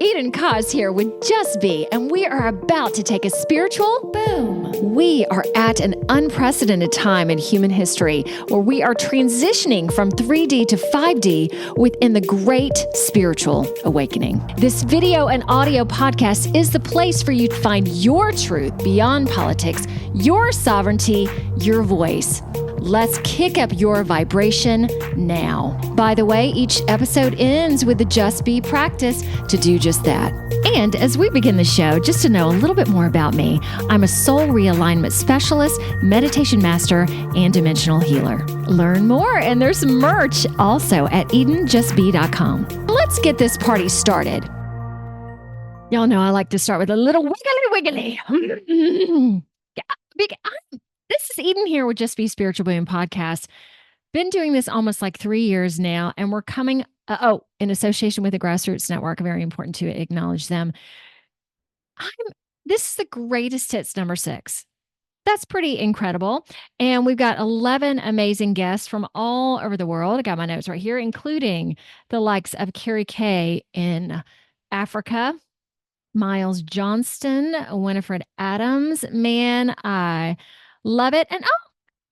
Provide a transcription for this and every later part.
Eden Cause here with Just Be, and we are about to take a spiritual boom. We are at an unprecedented time in human history where we are transitioning from 3D to 5D within the great spiritual awakening. This video and audio podcast is the place for you to find your truth beyond politics, your sovereignty, your voice. Let's kick up your vibration now. By the way, each episode ends with the Just Be practice to do just that. And as we begin the show, just to know a little bit more about me, I'm a soul realignment specialist, meditation master, and dimensional healer. Learn more, and there's some merch also at EdenJustBe.com. Let's get this party started. Y'all know I like to start with a little wiggly. This is Eden here with Just Be Spiritual Boom podcast. Been doing this almost like 3 years now, and we're coming, in association with the Grassroots Network, very important to acknowledge them. This is the greatest hits number 6. That's pretty incredible. And we've got 11 amazing guests from all over the world. I got my notes right here, including the likes of Kerry in Africa, Miles Johnston, Winifred Adams. Man, I love it. And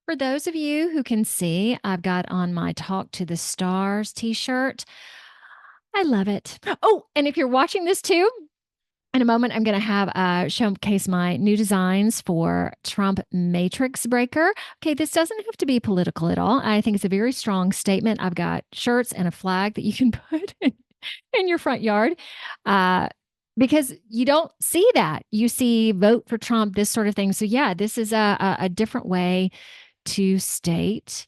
for those of you who can see, I've got on my Talk to the Stars t-shirt. I love it. Oh, and if you're watching this too, in a moment, I'm going to have showcase my new designs for Trump Matrix Breaker. Okay, this doesn't have to be political at all. I think it's a very strong statement. I've got shirts and a flag that you can put in your front yard. Because you don't see that. You see vote for Trump, this sort of thing. So yeah, this is a different way to state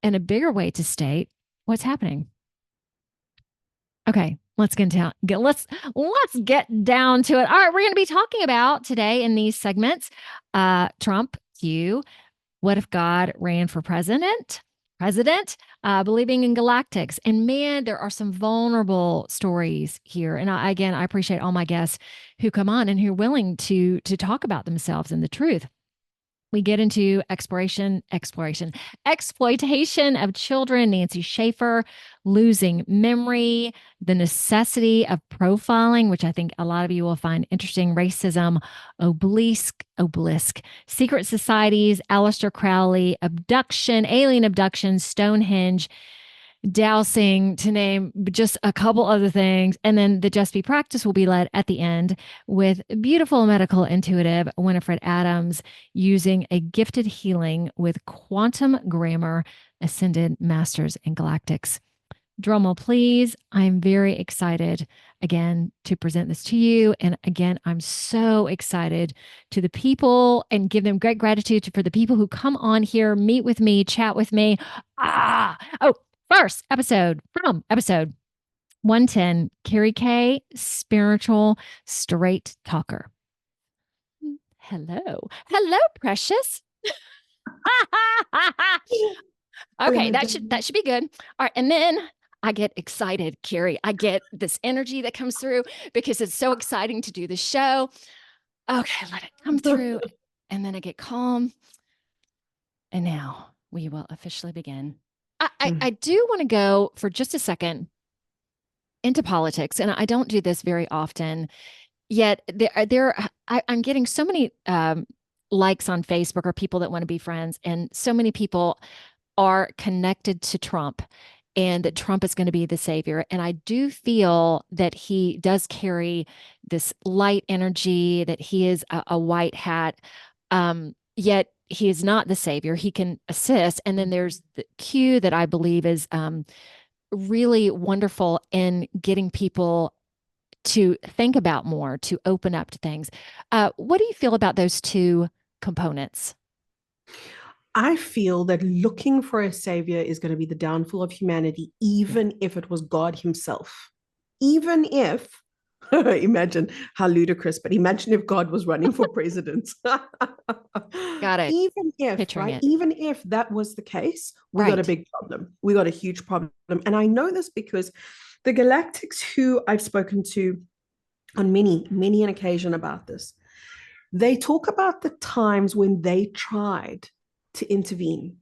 and a bigger way to state what's happening. Okay, let's get down to it. All right, we're going to be talking about today in these segments, Trump, what if God ran for president, believing in galactics. And man, there are some vulnerable stories here. And I appreciate all my guests who come on and who are willing to talk about themselves and the truth. We get into exploitation of children, Nancy Schaefer, losing memory, the necessity of profiling, which I think a lot of you will find interesting, racism, obelisk, secret societies, Aleister Crowley, abduction, alien abduction, Stonehenge, dowsing, to name just a couple other things. And then the Just Be practice will be led at the end with beautiful medical intuitive Winifred Adams using a gifted healing with quantum grammar, ascended masters in galactics. Drumroll, please. I'm very excited again to present this to you. And again, I'm so excited to the people and give them great gratitude for the people who come on here, meet with me, chat with me. First episode from episode 110, Kerry, spiritual straight talker. Hello, precious. Okay, that should be good. All right, and then I get excited, Kerry. I get this energy that comes through because it's so exciting to do the show. Okay, let it come through, and then I get calm. And now we will officially begin. I do want to go for just a second into politics, and I don't do this very often. Yet I'm getting so many likes on Facebook or people that want to be friends, and so many people are connected to Trump, and that Trump is going to be the savior. And I do feel that he does carry this light energy, that he is a white hat, yet he is not the savior. He can assist. And then there's the Q that I believe is really wonderful in getting people to think about more, to open up to things. What do you feel about those two components? I feel that looking for a savior is going to be the downfall of humanity, even if it was God himself. Even if, imagine how ludicrous, but imagine if God was running for president. Got it. Even if that was the case, we got a big problem. We got a huge problem. And I know this because the galactics who I've spoken to on many an occasion about this, they talk about the times when they tried to intervene.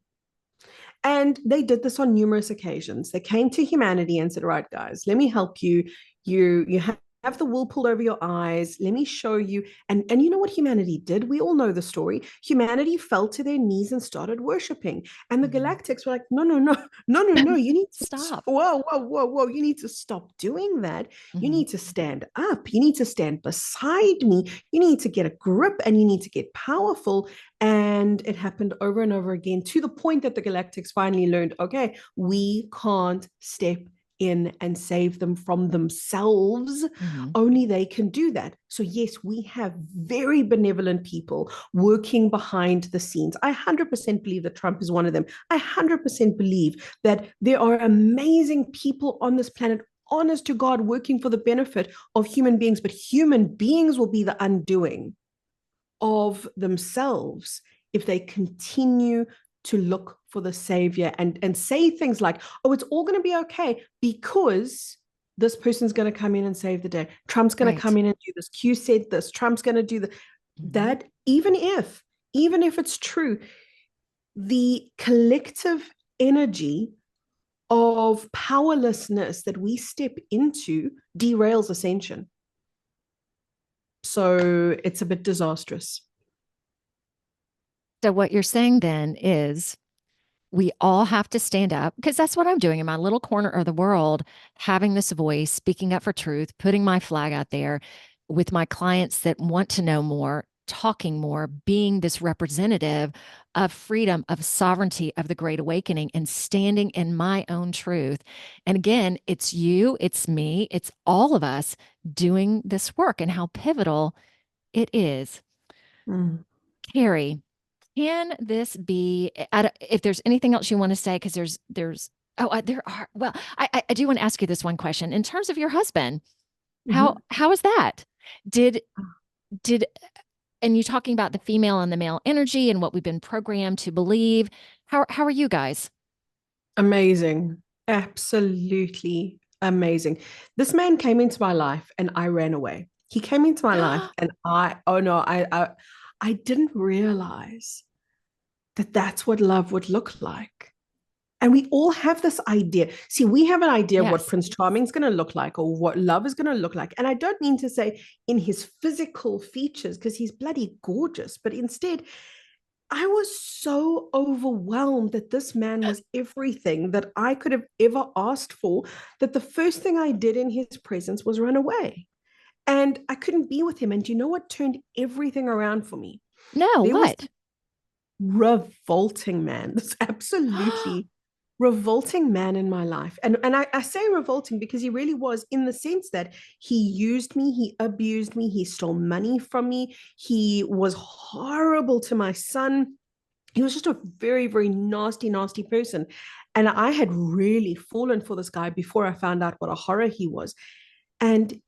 And they did this on numerous occasions. They came to humanity and said, all right, guys, let me help you. You have the wool pulled over your eyes. Let me show you. And you know what humanity did? We all know the story. Humanity fell to their knees and started worshiping. And the galactics were like, no, no, no, no, no, no. You need to Stop. whoa, whoa, whoa, whoa. You need to stop doing that. You need to stand up. You need to stand beside me. You need to get a grip and you need to get powerful. And it happened over and over again, to the point that the galactics finally learned, okay, we can't step in and save them from themselves. Only they can do that. So yes, we have very benevolent people working behind the scenes. I 100% believe that Trump is one of them. I 100% believe that there are amazing people on this planet, honest to God, working for the benefit of human beings, but human beings will be the undoing of themselves if they continue to look for the savior and say things like, oh, it's all going to be okay because this person's going to come in and save the day. Trump's going to come in and do this. Q said this. Trump's going to do that. Even if it's true, the collective energy of powerlessness that we step into derails ascension. So it's a bit disastrous. So what you're saying then is we all have to stand up, because that's what I'm doing in my little corner of the world, having this voice, speaking up for truth, putting my flag out there with my clients that want to know more, talking more, being this representative of freedom, of sovereignty, of the Great Awakening, and standing in my own truth. And again, it's you, it's me, it's all of us doing this work, and how pivotal it is. Kerry, can this be, if there's anything else you want to say, because there are, well, I do want to ask you this one question. In terms of your husband, how is that? Did, and you talking about the female and the male energy and what we've been programmed to believe. How are you guys? Amazing. Absolutely amazing. This man came into my life and I ran away. He came into my life and I didn't realize that that's what love would look like. And we all have this idea. See, we have an idea of what Prince Charming is going to look like or what love is going to look like. And I don't mean to say in his physical features, because he's bloody gorgeous, but instead, I was so overwhelmed that this man was everything that I could have ever asked for, that the first thing I did in his presence was run away. And I couldn't be with him. And do you know what turned everything around for me? No, There was what? revolting man, this absolutely revolting man in my life. And I say revolting because he really was, in the sense that he used me, he abused me, he stole money from me, he was horrible to my son. He was just a very, very nasty, nasty person. And I had really fallen for this guy before I found out what a horror he was. And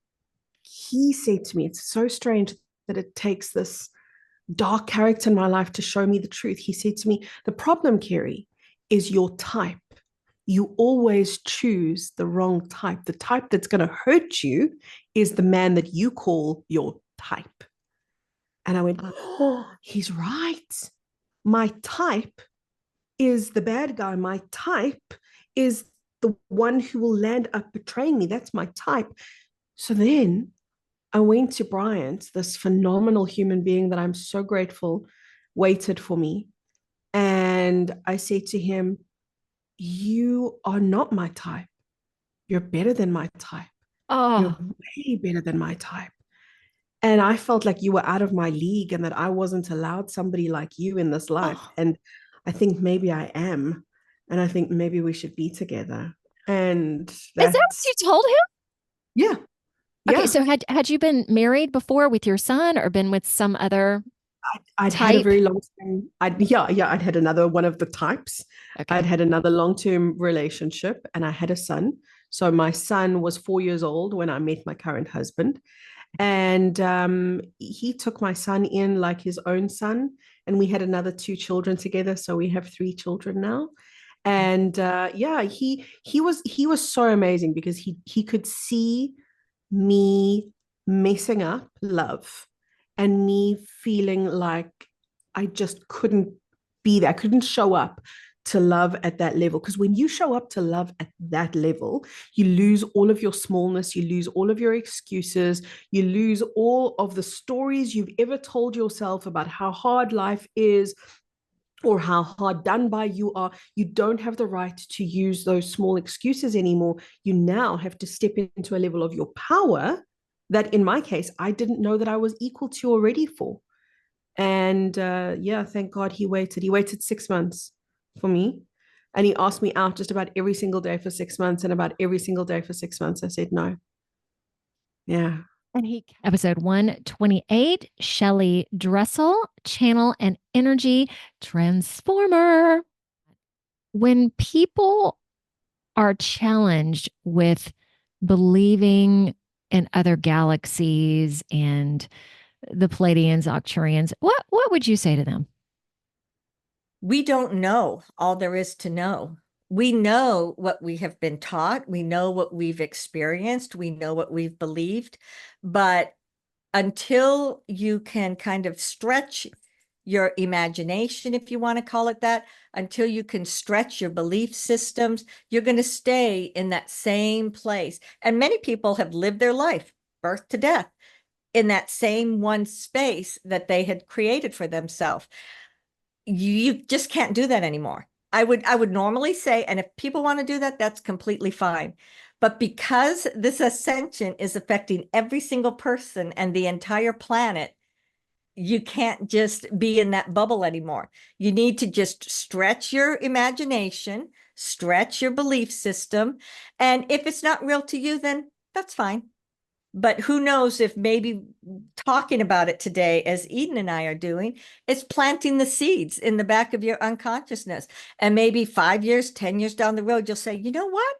he said to me, it's so strange that it takes this dark character in my life to show me the truth. He said to me, the problem, Kerry, is your type. You always choose the wrong type. The type that's going to hurt you is the man that you call your type. And I went, oh, he's right. My type is the bad guy. My type is the one who will land up betraying me. That's my type. So then I went to Bryant, this phenomenal human being that I'm so grateful waited for me. And I said to him, you are not my type. You're better than my type. You're way better than my type. And I felt like you were out of my league and that I wasn't allowed somebody like you in this life. And I think maybe I am. And I think maybe we should be together. And Is that what you told him? Yeah. Okay, so had you been married before with your son, or been with some other I'd type? had a very long time. I'd had another one of the types. Okay. I'd had another long-term relationship and I had a son. So my son was 4 years old when I met my current husband. And he took my son in like his own son. And we had another two children together. So we have three children now. And he was so amazing because he could see me messing up love and me feeling like I just couldn't be there. I couldn't show up to love at that level. Because when you show up to love at that level, you lose all of your smallness, you lose all of your excuses, you lose all of the stories you've ever told yourself about how hard life is or how hard done by you are. You don't have the right to use those small excuses anymore. You now have to step into a level of your power that, in my case, I didn't know that I was equal to or ready for. And yeah, thank God he waited. He waited 6 months for me. And he asked me out just about every single day for 6 months. And about every single day for 6 months, I said no. Yeah. And episode 128, Shelly, Dressel, channel and energy transformer. When people are challenged with believing in other galaxies and the Pleiadians, Arcturians, what would you say to them? We don't know all there is to know. We know what we have been taught. We know what we've experienced. We know what we've believed. But until you can kind of stretch your imagination, if you want to call it that, until you can stretch your belief systems, you're going to stay in that same place. And many people have lived their life, birth to death, in that same one space that they had created for themselves. You just can't do that anymore. I would normally say, and if people want to do that, that's completely fine. But because this ascension is affecting every single person and the entire planet, you can't just be in that bubble anymore. You need to just stretch your imagination, stretch your belief system. And if it's not real to you, then that's fine. But who knows if maybe talking about it today, as Eden and I are doing, is planting the seeds in the back of your unconsciousness. And maybe 5 years, 10 years down the road, you'll say, you know what?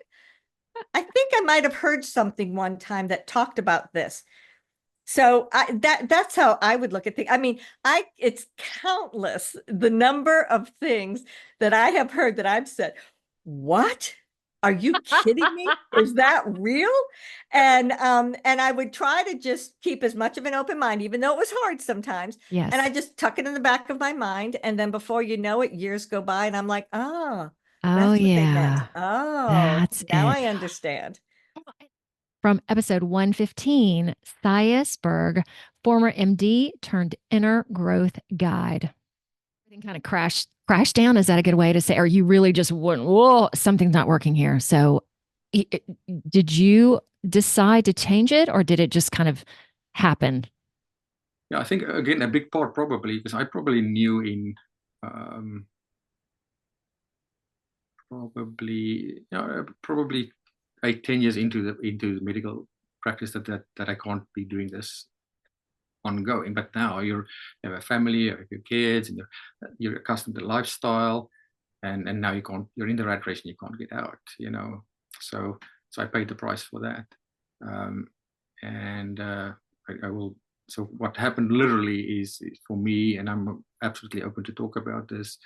I think I might have heard something one time that talked about this. So that's how I would look at things. I mean, it's countless the number of things that I have heard that I've said, what? Are you kidding me? Is that real? And I would try to just keep as much of an open mind, even though it was hard sometimes. Yes. And I just tuck it in the back of my mind. And then before you know it, years go by and I'm like, oh, that's what they meant. Oh, that's now it. I understand. From episode 115, Sias, Berg, former MD turned inner growth guide. Everything kind of crashed down. Is that a good way to say? Or you really just went, whoa, something's not working here. So did you decide to change it or did it just kind of happen? Yeah, I think, again, a big part probably, because I probably knew in probably 8-10 years into the medical practice that I can't be doing this ongoing. But now you have a family, you have your kids, and you're accustomed to lifestyle, and now you're in the rat race and you can't get out, So I paid the price for that, and I will. So what happened literally is for me, and I'm absolutely open to talk about this.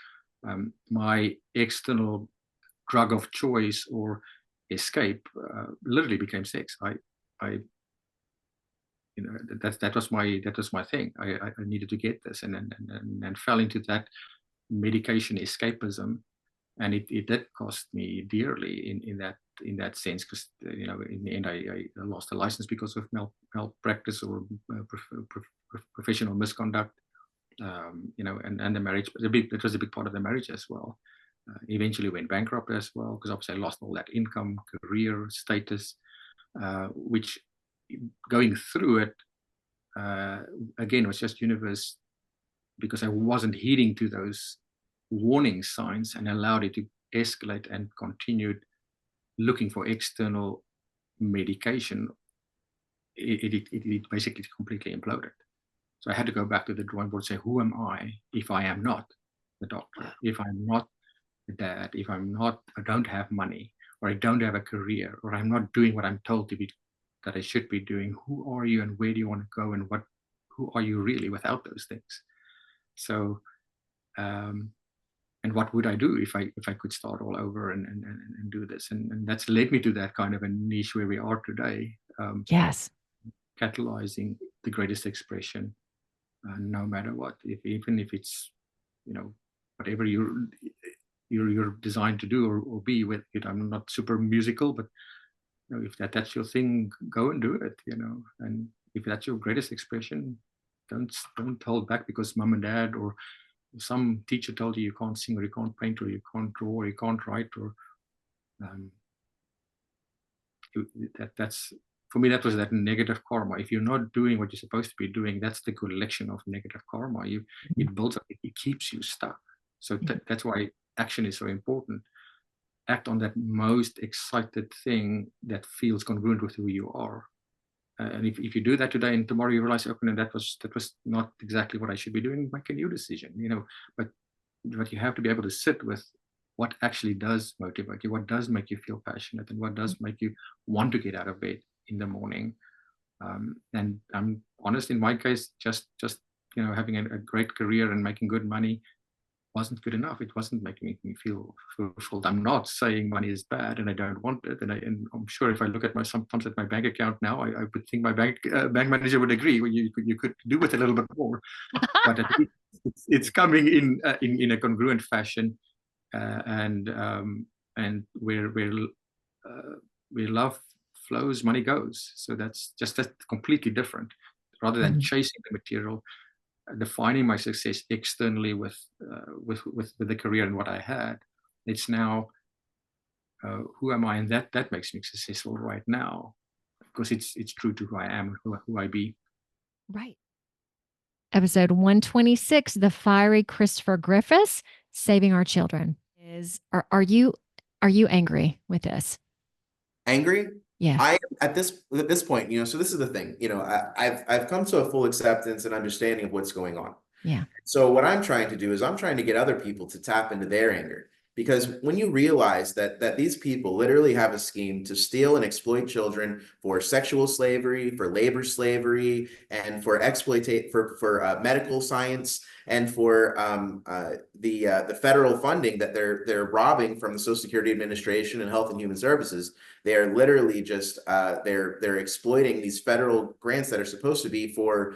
My external drug of choice or escape literally became sex. That was my thing. I needed to get this, and fell into that medication escapism, and it did cost me dearly in that sense, because in the end I lost a license because of malpractice or professional misconduct, and the marriage. It was a big part of the marriage as well. Eventually went bankrupt as well, because obviously I lost all that income, career, status, which going through it again was just universe, because I wasn't heeding to those warning signs and allowed it to escalate and continued looking for external medication. It basically completely imploded. So I had to go back to the drawing board and say, who am I if I am not the doctor, if I'm not the dad, if I don't have money, or I don't have a career, or I'm not doing what I'm told that I should be doing? Who are you, and where do you want to go, and who are you really without those things? So, and what would I do if I could start all over and do this? And that's led me to that kind of a niche where we are today. Yes. Catalyzing the greatest expression, no matter what, even if it's, whatever you're designed to do or be with it. I'm not super musical, but if that's your thing, go and do it, and if that's your greatest expression, don't hold back because mom and dad or some teacher told you can't sing or you can't paint or you can't draw or you can't write, or that's for me, that was that negative karma. If you're not doing what you're supposed to be doing, that's the collection of negative karma. It builds up, it keeps you stuck. So that's why action is so important. Act on that most excited thing that feels congruent with who you are. And if you do that today and tomorrow you realize, okay, no, that was not exactly what I should be doing, make a new decision, but you have to be able to sit with what actually does motivate you, what does make you feel passionate, and what does make you want to get out of bed in the morning. And I'm honest, in my case, just having a great career and making good money wasn't good enough. It wasn't making me feel fulfilled. I'm not saying money is bad and I don't want it. And I'm sure if I look at sometimes at my bank account now, I would think my bank manager would agree. Well, you could do with a little bit more, but at least it's coming in a congruent fashion, and where love flows, money goes. So that's completely different. Rather than chasing the material, defining my success externally with the career and what I had, it's now who am I, and that makes me successful right now because it's true to who I am and who I be. Right. Episode 126, The Fiery Christopher Griffis, Saving Our Children. Are you angry with this? Angry? Yeah. I at this point, so this is the thing, I've come to a full acceptance and understanding of what's going on. Yeah. So what I'm trying to do is I'm trying to get other people to tap into their anger. Because when you realize that these people literally have a scheme to steal and exploit children for sexual slavery, for labor slavery, and for for medical science, and for the federal funding that they're robbing from the Social Security Administration and Health and Human Services, they are literally just they're exploiting these federal grants that are supposed to be for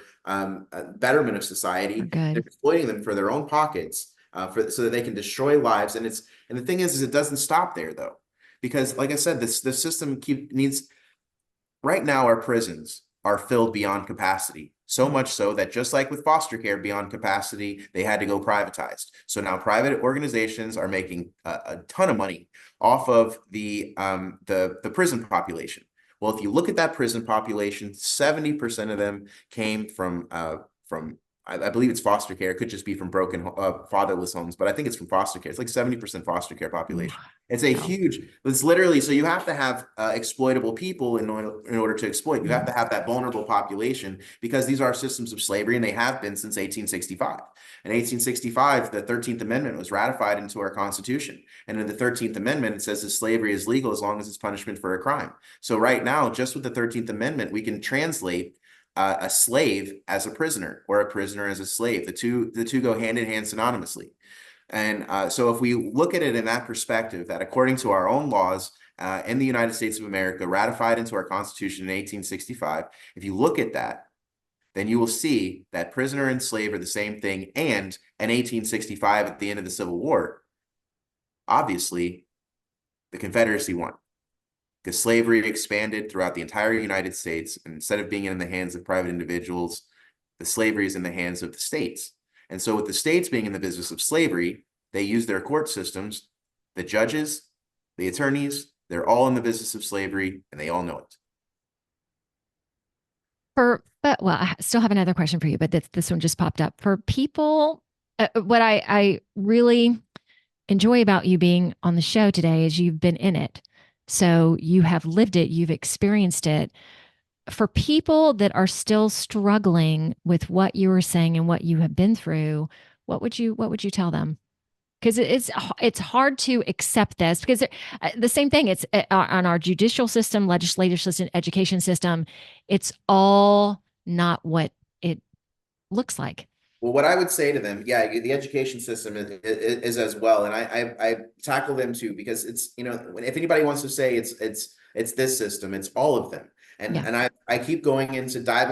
betterment of society. They're exploiting them for their own pockets. So that they can destroy lives. And the thing is it doesn't stop there though, because like I said, the system needs. Right now, our prisons are filled beyond capacity. So much so that just like with foster care beyond capacity, they had to go privatized. So now private organizations are making a ton of money off of the prison population. Well, if you look at that prison population, 70% of them came from I believe it's foster care. It could just be from broken fatherless homes, but I think it's from foster care. It's like 70% foster care population. It's a huge, it's literally, so you have to have exploitable people in order to exploit. You have to have that vulnerable population because these are systems of slavery and they have been since 1865. In 1865, the 13th Amendment was ratified into our Constitution. And in the 13th Amendment, it says that slavery is legal as long as it's punishment for a crime. So right now, just with the 13th Amendment, we can translate a slave as a prisoner or a prisoner as a slave. The two go hand in hand synonymously. And so if we look at it in that perspective, that according to our own laws in the United States of America, ratified into our Constitution in 1865, if you look at that, then you will see that prisoner and slave are the same thing. And in 1865, at the end of the Civil War, obviously, the Confederacy won. Because slavery expanded throughout the entire United States, and instead of being in the hands of private individuals, the slavery is in the hands of the states. And so with the states being in the business of slavery, they use their court systems, the judges, the attorneys, they're all in the business of slavery, and they all know it. I still have another question for you, but this one just popped up. For people, what I really enjoy about you being on the show today is you've been in it. So you have lived it, you've experienced it. For people that are still struggling with what you were saying and what you have been through, what would you tell them? Because it's hard to accept this because the same thing. It's on our judicial system, legislative system, education system. It's all not what it looks like. Well, what I would say to them, yeah, the education system is as well, and I tackle them too because it's if anybody wants to say it's it's this system, it's all of them. And I keep diving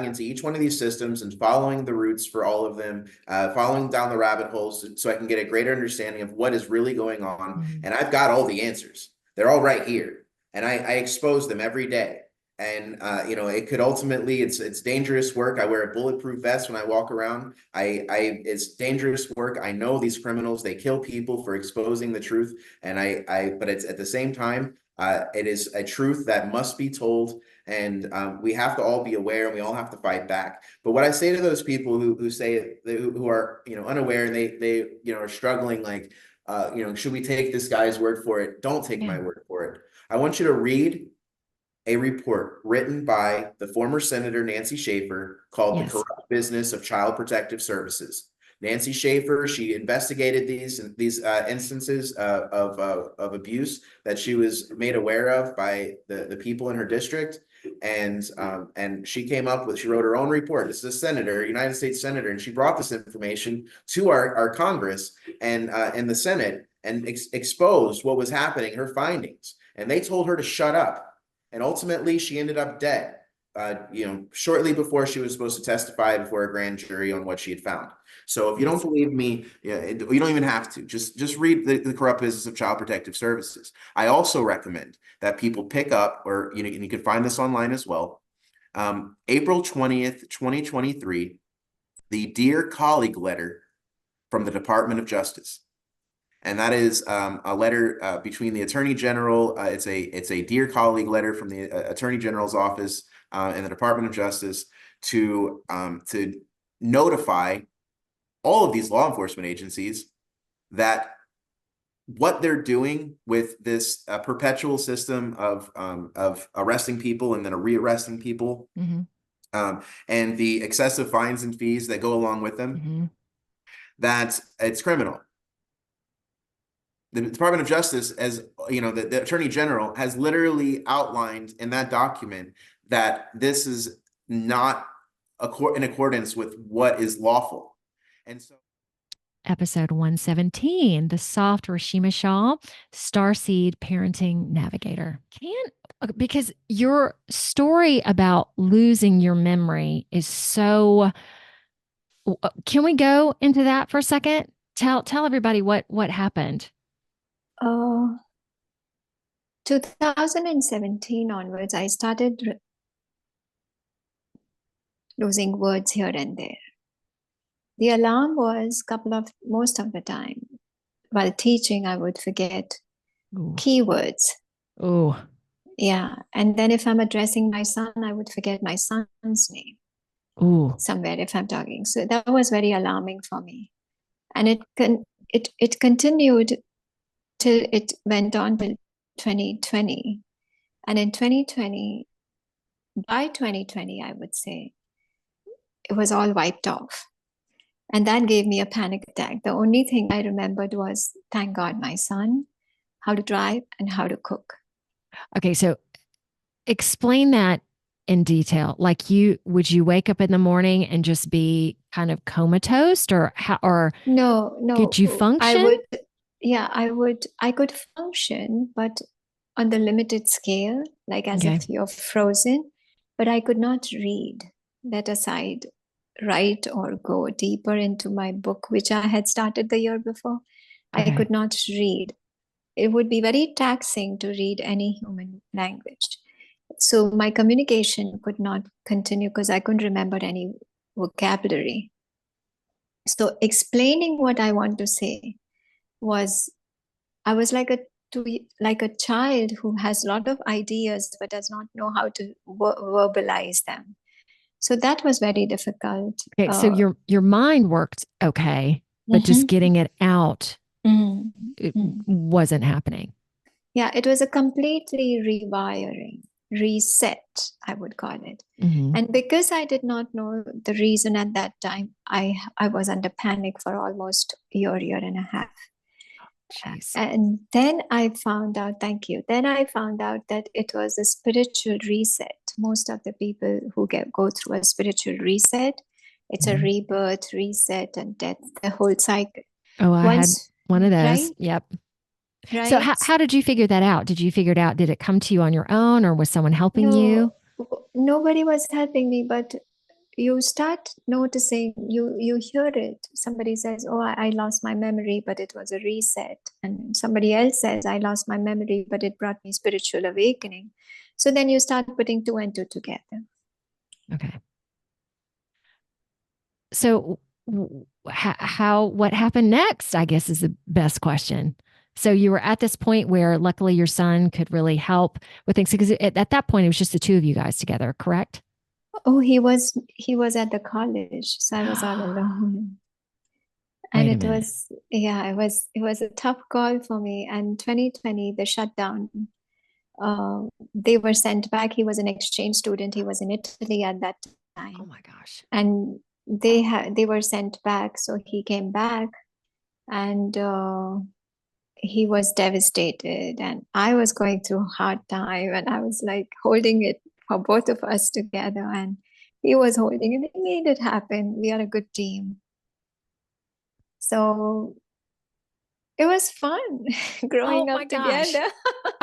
into each one of these systems and following the roots for all of them, following down the rabbit holes so I can get a greater understanding of what is really going on. And I've got all the answers. They're all right here. And I expose them every day. And it could ultimately, it's dangerous work. I wear a bulletproof vest when I walk around. It's dangerous work. I know these criminals, they kill people for exposing the truth. But it's at the same time, it is a truth that must be told. And we have to all be aware, and we all have to fight back. But what I say to those people who are unaware, and they are struggling, like should we take this guy's word for it? Don't take my word for it. I want you to read a report written by the former Senator Nancy Schaefer called The Corrupt Business of Child Protective Services. Nancy Schaefer, she investigated these instances of abuse that she was made aware of by the people in her district. And she wrote her own report. This is a senator, United States senator, and she brought this information to our Congress and the Senate and exposed what was happening, her findings. And they told her to shut up. And ultimately, she ended up dead, shortly before she was supposed to testify before a grand jury on what she had found. So if you don't believe me, you don't even have to. Just read the Corrupt Business of Child Protective Services. I also recommend that people pick up, or and you can find this online as well, April 20th, 2023, the Dear Colleague letter from the Department of Justice. And that is a letter between the Attorney General. It's a Dear Colleague letter from the Attorney General's office and the Department of Justice to notify all of these law enforcement agencies that what they're doing with this perpetual system of arresting people and then rearresting people, and the excessive fines and fees that go along with them, that it's criminal. The Department of Justice, as the Attorney General has literally outlined in that document that this is not in accordance with what is lawful. And so, episode 117, the soft Reshma Shah, Starseed Parenting Navigator. Because your story about losing your memory is so. Can we go into that for a second? Tell everybody what happened. 2017 onwards, I started losing words here and there. The alarm was most of the time. While teaching, I would forget keywords. Oh. Yeah. And then if I'm addressing my son, I would forget my son's name. Ooh. Somewhere if I'm talking. So that was very alarming for me. And it continued till it went on till 2020. And in 2020, by 2020, I would say, it was all wiped off. And that gave me a panic attack. The only thing I remembered was, thank God, my son, how to drive and how to cook. Okay, so explain that in detail. Like, would you wake up in the morning and just be kind of comatose, or no, could you function? I could function, but on the limited scale, like as if you're frozen, but I could not read. Let aside write or go deeper into my book, which I had started the year before. I could not read. It would be very taxing to read any human language. So my communication could not continue because I couldn't remember any vocabulary. So explaining what I want to say I was like a child who has a lot of ideas but does not know how to verbalize them. So that was very difficult. Okay, so your mind worked okay, but just getting it out it wasn't happening. Yeah, it was a completely rewiring, reset, I would call it. And because I did not know the reason at that time, I was under panic for almost a year and a half. Jeez. And then I found out, thank you. Then I found out that it was a spiritual reset. Most of the people who go through a spiritual reset, it's a rebirth, reset, and death, the whole cycle. Oh, I had one of those. Right? Yep. right? So how did you figure that out? Did you figure it out? Did it come to you on your own, or was someone helping you? Nobody was helping me, but you start noticing, you hear it. Somebody says, oh, I lost my memory, but it was a reset. And somebody else says, I lost my memory, but it brought me spiritual awakening. So then you start putting 2 and 2 together. Okay. So what happened next, I guess, is the best question. So you were at this point where luckily your son could really help with things, because at that point it was just the two of you guys together, correct? Oh, he was at the college, so I was all alone. And it was a tough call for me. And 2020, the shutdown, they were sent back. He was an exchange student. He was in Italy at that time. Oh my gosh. And they were sent back. So he came back, and he was devastated. And I was going through a hard time, and I was like holding it for both of us together. And he was holding it. He made it happen. We are a good team. So it was fun growing up together.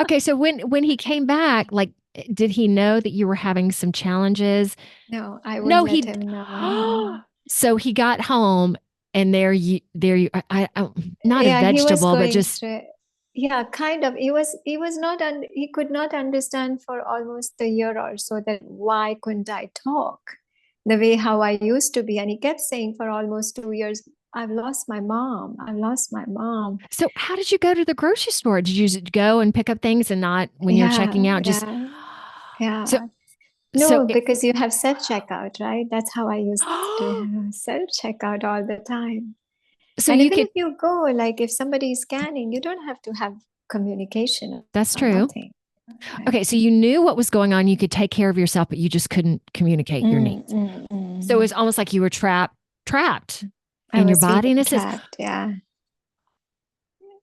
Okay, so when he came back, like, did he know that you were having some challenges? No, I wouldn't let him know. So he got home, and there you I not a vegetable, but just kind of. He was not, he could not understand for almost a year or so that why couldn't I talk the way how I used to be. And he kept saying for almost 2 years, I've lost my mom. I've lost my mom. So how did you go to the grocery store? Did you go and pick up things and not when you're checking out? Because you have self-checkout, right? That's how I used to self-checkout all the time. So and if you go, like if somebody is scanning, you don't have to have communication. That's true. Nothing. Okay, so you knew what was going on. You could take care of yourself, but you just couldn't communicate your needs. So it was almost like you were trapped in your body. And yeah.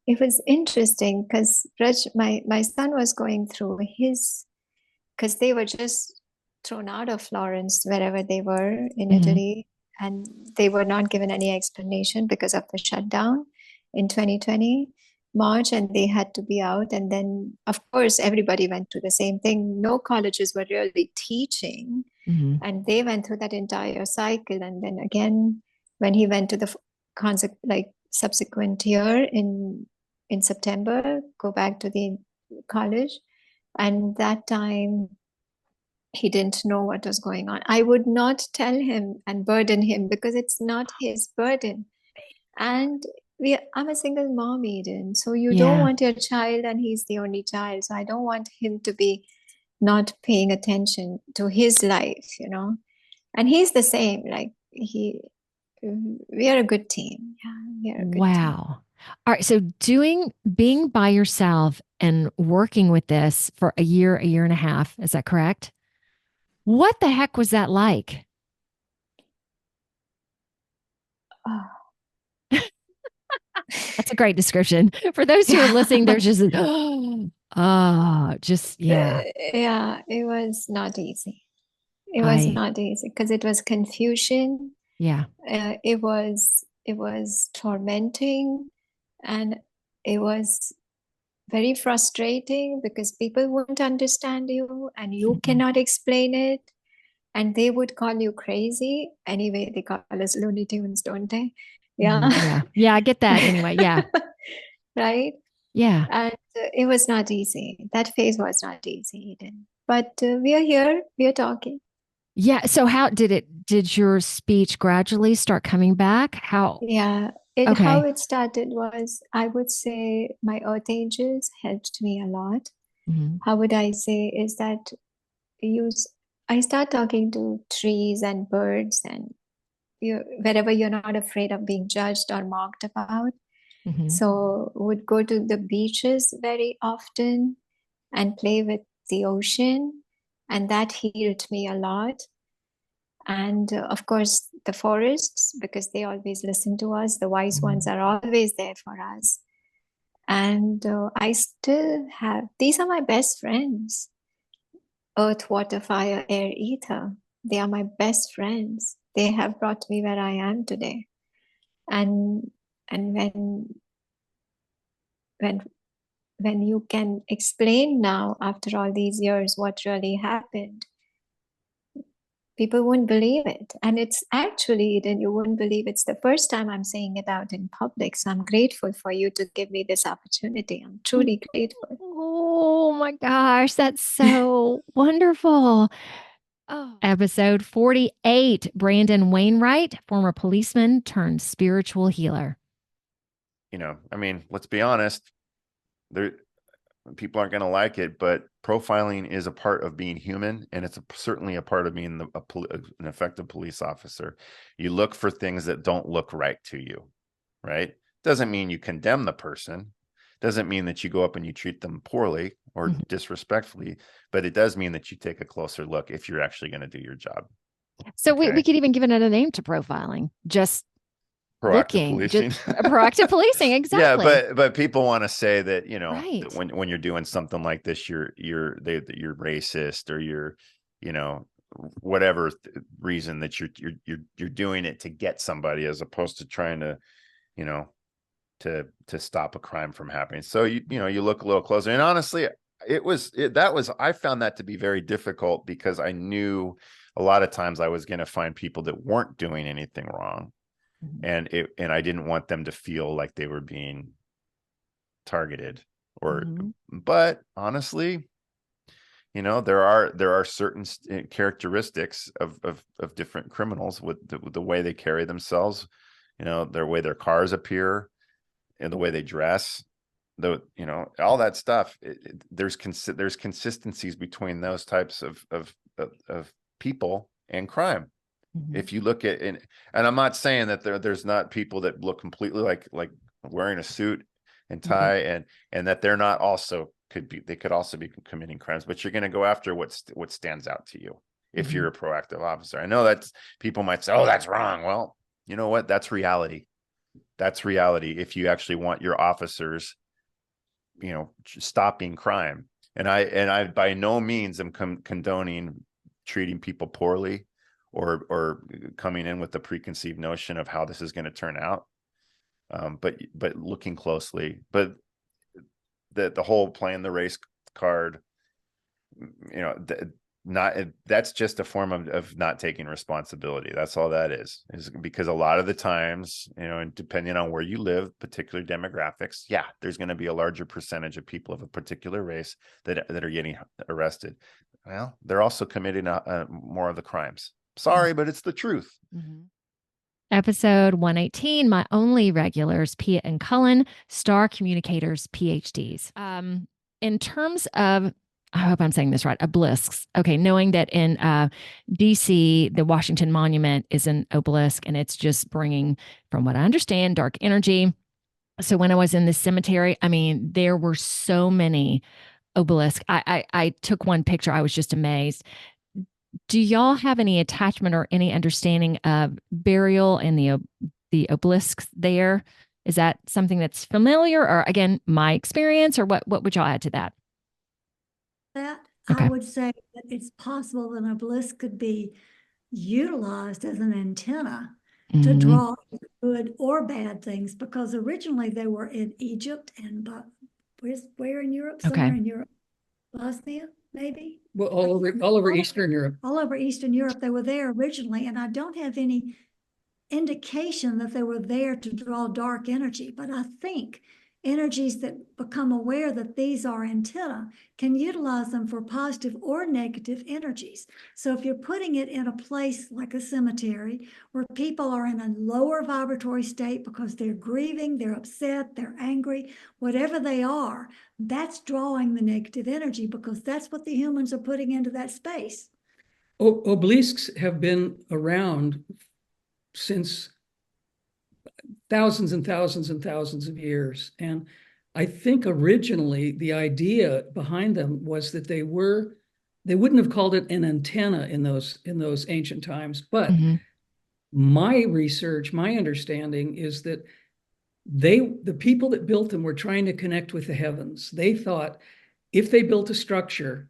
It was interesting because my son was going through because they were just thrown out of Florence, wherever they were in Italy, and they were not given any explanation because of the shutdown in 2020 March, and they had to be out. And then, of course, everybody went through the same thing. No colleges were really teaching, and they went through that entire cycle. And then again, when he went to the subsequent year in September, go back to the college, and that time he didn't know what was going on. I would not tell him and burden him because it's not his burden. And I'm a single mom, Eden. So you don't want your child, and he's the only child. So I don't want him to be not paying attention to his life, And he's the same. Like we are a good team. Yeah, we are a good team. All right. So being by yourself and working with this for a year and a half, is that correct? What the heck was that like? That's a great description. For those who are listening, there's just, yeah, it was not easy. It was not easy because it was confusion. Yeah. It was tormenting, and it was very frustrating because people wouldn't understand you and you cannot explain it, and they would call you crazy. Anyway, they call us Looney Tunes, don't they? Yeah. I get that anyway. Yeah. Right? Yeah. And it was not easy. That phase was not easy, Eden. But we are here. We are talking. Yeah. So how did your speech gradually start coming back? How? Yeah. How it started was, I would say my earth angels helped me a lot. How would I say is that I start talking to trees and birds, and wherever you're not afraid of being judged or mocked about. So would go to the beaches very often and play with the ocean, and that healed me a lot. And of course, the forests, because they always listen to us. The wise ones are always there for us. And I still have, these are my best friends. Earth, water, fire, air, ether. They are my best friends. They have brought me where I am today. And when when you can explain now, after all these years, what really happened, people wouldn't believe it. And it's actually, then you wouldn't believe it's the first time I'm saying it out in public. So I'm grateful for you to give me this opportunity. I'm truly grateful. Oh my gosh, that's so wonderful. Oh. Episode 48, Brandon Wainwright, former policeman turned spiritual healer. You know, I mean, let's be honest, people aren't going to like it, but profiling is a part of being human, and it's certainly a part of being an effective police officer. You look for things that don't look right to you, right? Doesn't mean you condemn the person. Doesn't mean that you go up and you treat them poorly or disrespectfully, but it does mean that you take a closer look if you're actually going to do your job. So we could even give another name to profiling, just proactive policing. Proactive policing, exactly. Yeah, but people want to say that, you know, right. that when you're doing something like this, you're racist, or you're, you know, whatever reason that you're doing it to get somebody, as opposed to trying to, you know, to stop a crime from happening. So you look a little closer. And honestly, I found that to be very difficult, because I knew a lot of times I was going to find people that weren't doing anything wrong. And I didn't want them to feel like they were being targeted, but honestly, you know, there are certain characteristics of different criminals with the way they carry themselves, you know, the way their cars appear and the way they dress, you know, all that stuff. There's consistencies between those types of people and crime. If you look at, and I'm not saying that there's not people that look completely like wearing a suit and tie, and that they're not also they could also be committing crimes, but you're going to go after what stands out to you if you're a proactive officer. I know that people might say, oh, that's wrong. Well, you know what? That's reality. That's reality. If you actually want your officers, you know, stopping crime. And I by no means am condoning treating people poorly, or coming in with the preconceived notion of how this is going to turn out. But looking closely, but the whole playing the race card, you know, that's just a form of not taking responsibility. That's all that is because a lot of the times, you know, and depending on where you live, particular demographics, yeah, there's going to be a larger percentage of people of a particular race that are getting arrested. Well, they're also committing more of the crimes. Sorry, but it's the truth. Episode 118, My Only Regulars, Pia and Cullen, Star Communicators, PhDs. In terms of, I hope I'm saying this right, obelisks. Okay, knowing that in DC, the Washington Monument is an obelisk, and it's just bringing, from what I understand, dark energy. So when I was in the cemetery, I mean, there were so many obelisks. I took one picture. I was just amazed. Do y'all have any attachment or any understanding of burial and the obelisks there? Is that something that's familiar, or again, my experience, or what would y'all add to that? I would say that it's possible that an obelisk could be utilized as an antenna to draw good or bad things, because originally they were in Egypt and where in Europe? Somewhere in Europe. Bosnia, maybe? Well, all over Eastern Europe. All over Eastern Europe. They were there originally, and I don't have any indication that they were there to draw dark energy, but I think energies that become aware that these are antenna can utilize them for positive or negative energies. So if you're putting it in a place like a cemetery where people are in a lower vibratory state because they're grieving, they're upset, they're angry, whatever they are, that's drawing the negative energy, because that's what the humans are putting into that space. Obelisks have been around since thousands and thousands and thousands of years. And I think originally the idea behind them was that they wouldn't have called it an antenna in those ancient times. But my research, my understanding is that the people that built them were trying to connect with the heavens. They thought if they built a structure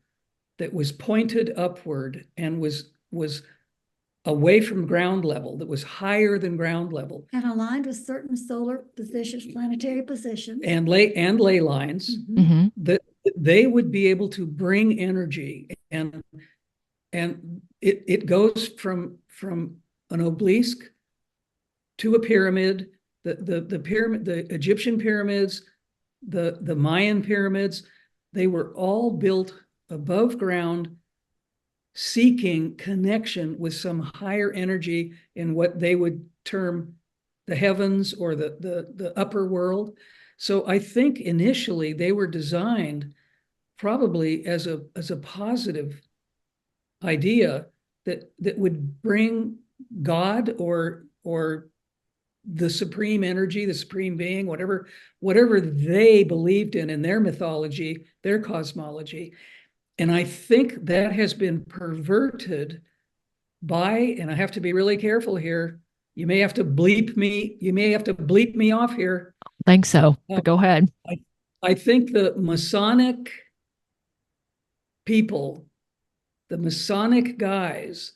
that was pointed upward and was away from ground level, that was higher than ground level, and aligned with certain solar positions, planetary positions, and ley lines, that they would be able to bring energy, and it goes from an obelisk to a pyramid. The pyramid, the Egyptian pyramids, the Mayan pyramids, they were all built above ground, seeking connection with some higher energy in what they would term the heavens or the upper world. So I think initially they were designed probably as a positive idea that would bring God or the supreme energy, the supreme being, whatever they believed in their mythology, their cosmology. And I think that has been perverted by, and I have to be really careful here. You may have to bleep me off here. I think so, but go ahead. I think the Masonic people, the Masonic guys,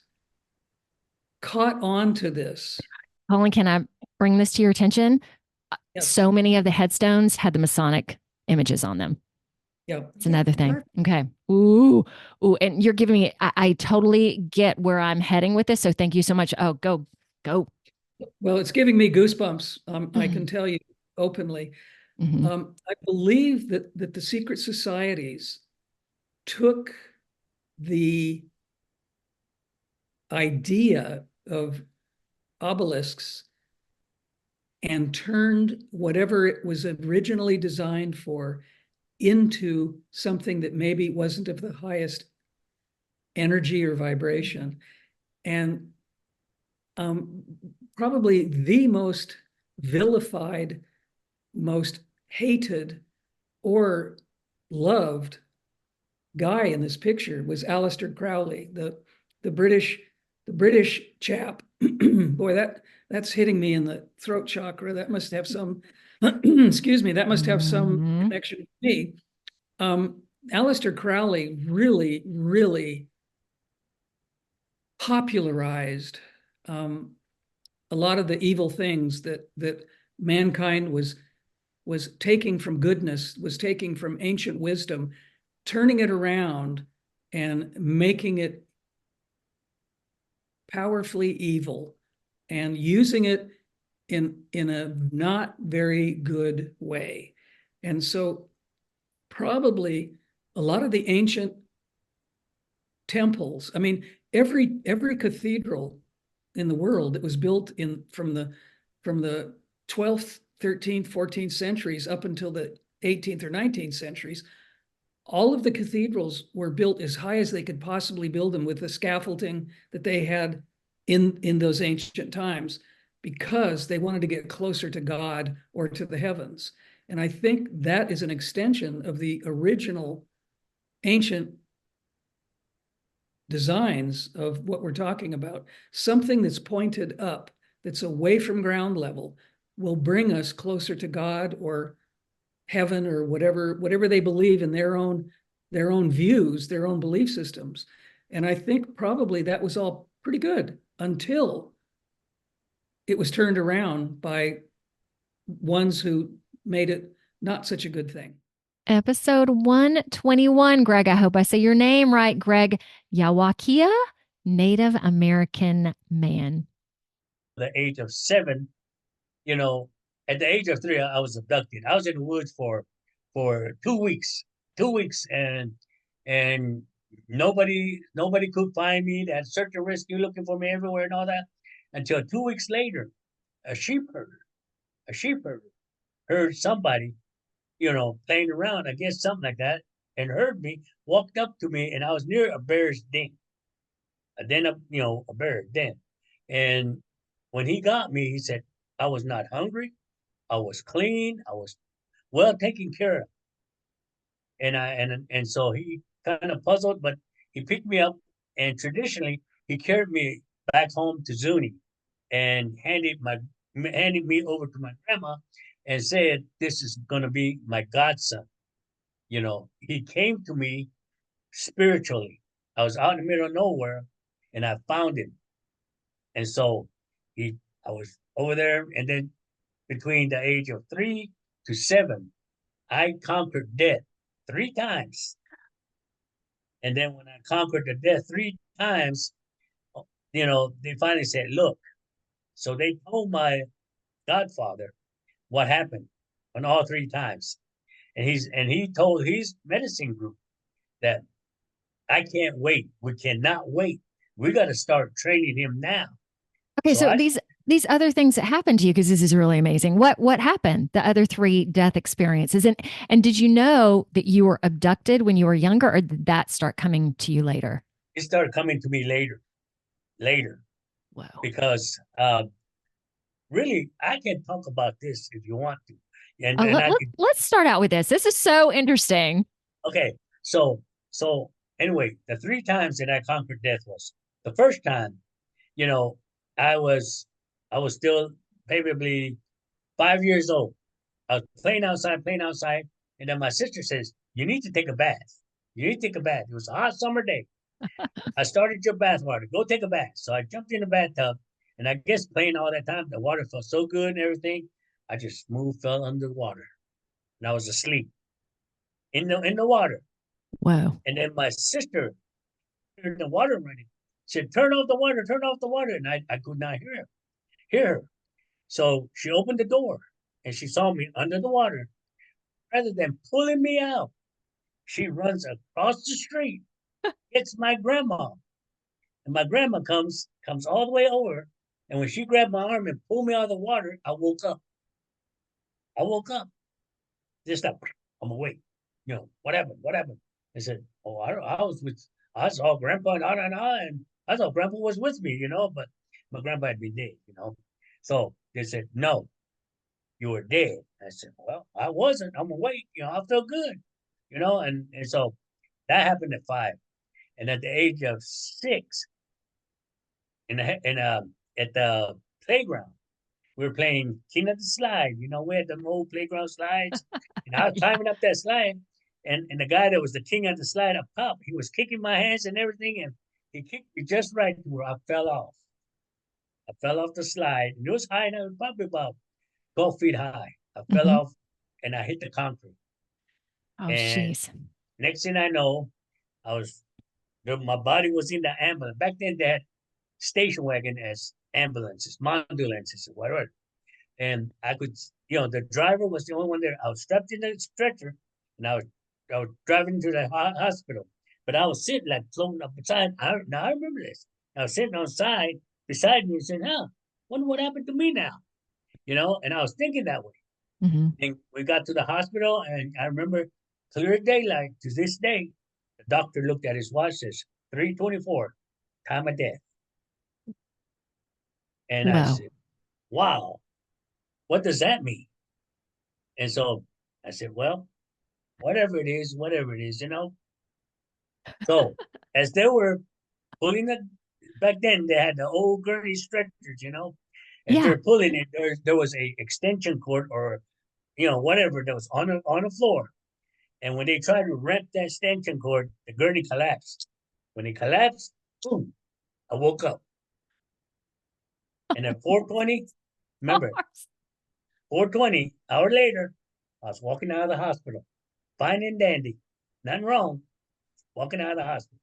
caught on to this. Colin, can I bring this to your attention? Yes. So many of the headstones had the Masonic images on them. Yeah. It's another thing. Okay. Ooh. And you're giving me, I totally get where I'm heading with this. So thank you so much. Oh, go. Well, it's giving me goosebumps. I can tell you openly. I believe that the secret societies took the idea of obelisks and turned whatever it was originally designed for into something that maybe wasn't of the highest energy or vibration. And probably the most vilified, most hated or loved guy in this picture was Aleister Crowley, the British chap. Boy, that's hitting me in the throat chakra. That must have some excuse me, that must have some connection with me. Aleister Crowley really popularized a lot of the evil things that mankind was taking from goodness, was taking from ancient wisdom, turning it around and making it powerfully evil and using it in a not very good way. And so probably a lot of the ancient temples, I mean, every cathedral in the world that was built from the 12th, 13th, 14th centuries up until the 18th or 19th centuries, all of the cathedrals were built as high as they could possibly build them with the scaffolding that they had in those ancient times, because they wanted to get closer to God or to the heavens. And I think that is an extension of the original ancient designs of what we're talking about. Something that's pointed up, that's away from ground level, will bring us closer to God or heaven or whatever they believe in their own views, their own belief systems. And I think probably that was all pretty good until it was turned around by ones who made it not such a good thing. Episode 121, Greg. I hope I say your name right. Greg Yawakia, Native American man. The age of 7, at the age of 3, I was abducted. I was in the woods for 2 weeks, and nobody could find me. They had search and rescue looking for me everywhere and all that, until 2 weeks later, a sheep herder heard somebody, playing around, I guess something like that, and heard me, walked up to me, and I was near a bear's den, a bear den. And when he got me, he said, I was not hungry, I was clean, I was well taken care of. And so he kind of puzzled, but he picked me up, and traditionally he carried me back home to Zuni and handed me over to my grandma and said, this is going to be my godson. He came to me spiritually. I was out in the middle of nowhere and I found him. And so I was over there, and then between the age of 3 to 7, I conquered death 3 times. And then when I conquered the death 3 times, they finally said, look. So they told my godfather what happened on all 3 times. And he told his medicine group that I can't wait. We cannot wait. We got to start training him now. Okay, so these other things that happened to you, because this is really amazing. What happened? The other 3 death experiences, and did you know that you were abducted when you were younger, or did that start coming to you later? It started coming to me later. Wow. Because really, I can talk about this if you want to. And, let's start out with this. This is so interesting. Okay, so anyway, the 3 times that I conquered death was the first time. I was still probably 5 years old. I was playing outside, and then my sister says, "You need to take a bath. You need to take a bath." It was a hot summer day. I started your bath water. Go take a bath. So I jumped in the bathtub, and I guess playing all that time, the water felt so good and everything. I just fell under the water, and I was asleep in the water. Wow. And then my sister heard the water running. Said, turn off the water, and I could not hear her. So she opened the door, and she saw me under the water. Rather than pulling me out, she runs across the street, gets my grandma, and my grandma comes all the way over, and when she grabbed my arm and pulled me out of the water, I woke up. Just like, I'm awake. What happened? I said, oh, I saw Grandpa, and I thought Grandpa was with me, but my grandpa had been dead, So they said, no, you were dead. I said, well, I wasn't. I'm awake. I felt good, and so that happened at 5. And at the age of 6, at the playground, we were playing King of the Slide. We had the old playground slides, and I was climbing up that slide, and the guy that was the king of the slide up top, he was kicking my hands and everything, and he kicked me just right to where I fell off. I fell off the slide, and it was high enough, probably about 12 feet high. I fell off, and I hit the concrete. Oh, jeez. Next thing I know, my body was in the ambulance. Back then, they had station wagon as ambulances, ambulances, or whatever. And I could, the driver was the only one there. I was strapped in the stretcher, and I was driving to the hospital. But I was sitting like floating up beside. Now I remember this. I was sitting on the side beside me and saying, wonder what happened to me now? And I was thinking that way. And we got to the hospital, and I remember clear daylight to this day. The doctor looked at his watch, says 3:24, time of death. And I said, wow, what does that mean? And so I said, well, whatever it is, So as they were pulling back then they had the old gurney stretchers, As they're pulling it, there was a extension cord or, whatever that was on the floor. And when they tried to ramp that extension cord, the gurney collapsed. When it collapsed, boom, I woke up. And at 4:20, remember, 4:20, hour later, I was walking out of the hospital, fine and dandy, nothing wrong, walking out of the hospital.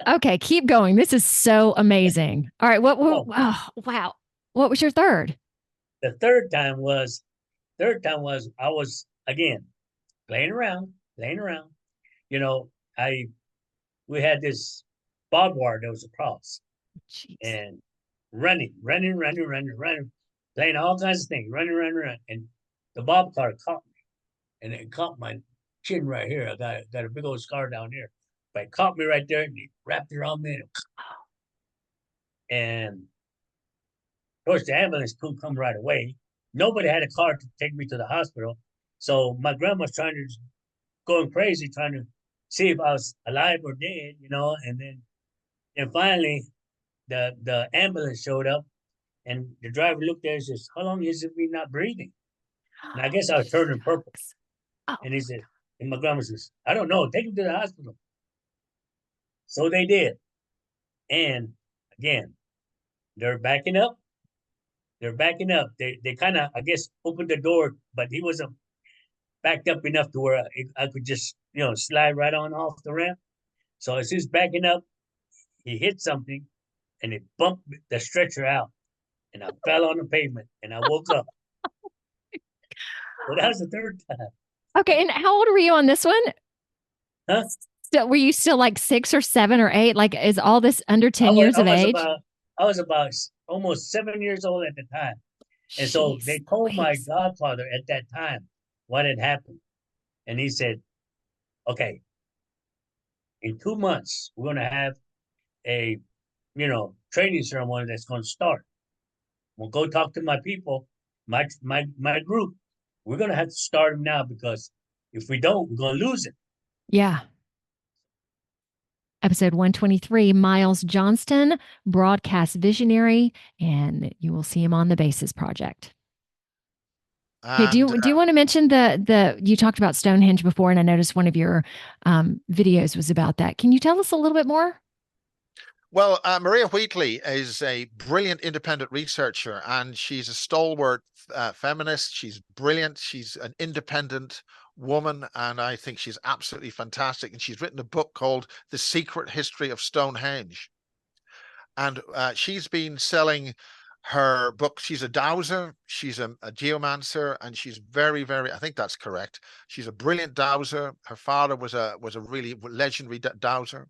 Okay, keep going. This is so amazing. All right, wow. What was your third? The third time was I was again playing around. We had this barbed wire that was across. Jeez. And running, playing all kinds of things, running. And the bob car caught me, and it caught my chin right here. I got a big old scar down here, but it caught me right there, and he wrapped it around me, and of course the ambulance couldn't come right away. Nobody had a car to take me to the hospital, so my grandma's going crazy, trying to see if I was alive or dead, and finally the ambulance showed up, and the driver looked at it and says, how long is it me not breathing? And I guess I was turning purple. And he said, and my grandma says, I don't know, take him to the hospital. So they did. And again, they're backing up. They kind of, I guess, opened the door, but he was backed up enough to where I could just, slide right on off the ramp. So as he's backing up, he hit something and it bumped the stretcher out. And I fell on the pavement and I woke up. So that was the third time. Okay. And how old were you on this one? Huh? So were you still like 6 or 7 or 8? Like, is all this under 10 years of age? I was about almost 7 years old at the time. And so they told my godfather at that time what had happened. And he said, okay, in 2 months, we're going to have a, training ceremony that's going to start. We'll go talk to my people, my group. We're going to have to start them now because if we don't, we're going to lose it. Yeah. Episode 123, Miles Johnston, broadcast visionary, and you will see him on the Basis Project. Okay, do you want to mention you talked about Stonehenge before, and I noticed one of your videos was about that. Can you tell us a little bit more? Well, Maria Wheatley is a brilliant independent researcher, and she's a stalwart feminist. She's brilliant. She's an independent woman, and I think she's absolutely fantastic. And she's written a book called The Secret History of Stonehenge. And she's been selling her book. She's a dowser, she's a geomancer, and she's very, very, I think that's correct. She's a brilliant dowser. Her father was a really legendary dowser.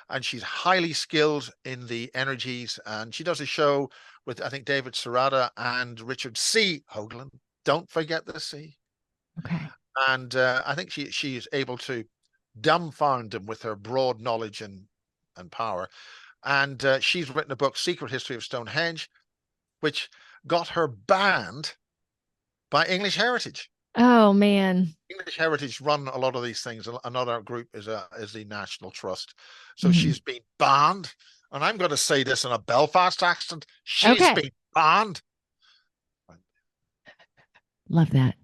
And she's highly skilled in the energies. And she does a show with, I think, David Serrata and Richard C. Hoagland. Don't forget the C. Okay. And I think she is able to dumbfound them with her broad knowledge and power. And she's written a book, Secret History of Stonehenge, which got her banned by English Heritage. Oh, man. English Heritage run a lot of these things. Another group is the National Trust. So she's been banned. And I'm going to say this in a Belfast accent. She's been banned. Love that.